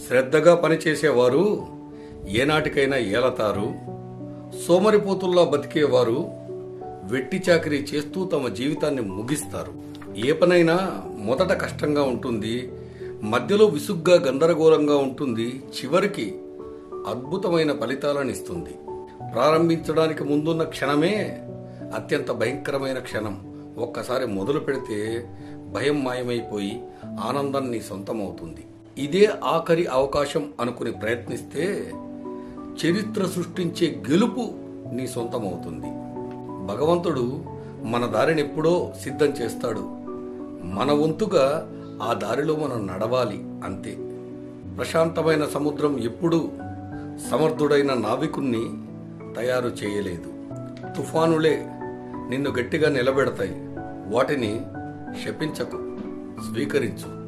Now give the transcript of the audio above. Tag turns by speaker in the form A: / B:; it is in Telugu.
A: శ్రద్ధగా పనిచేసేవారు ఏనాటికైనా ఏలతారు. సోమరిపోతుల్లా బతికేవారు వెట్టి చాకిరీ చేస్తూ తమ జీవితాన్ని ముగిస్తారు. ఏ పనైనా మొదట కష్టంగా ఉంటుంది, మధ్యలో విసుగ్గా గందరగోళంగా ఉంటుంది, చివరికి అద్భుతమైన ఫలితాలను ఇస్తుంది. ప్రారంభించడానికి ముందున్న క్షణమే అత్యంత భయంకరమైన క్షణం. ఒక్కసారి మొదలు పెడితే భయం మాయమైపోయి ఆనందం నీ సొంతమవుతుంది. ఇదే ఆఖరి అవకాశం అనుకుని ప్రయత్నిస్తే చరిత్ర సృష్టించే గెలుపు నీ సొంతమవుతుంది. భగవంతుడు మన దారిని ఎప్పుడో సిద్ధం చేస్తాడు. మన వంతుగా ఆ దారిలో మనం నడవాలి అంతే. ప్రశాంతమైన సముద్రం ఎప్పుడూ సమర్థుడైన నావికుణ్ణి తయారు చేయలేదు. తుఫానులే నిన్ను గట్టిగా నిలబెడతాయి. వాటిని శపించకు, స్వీకరించు.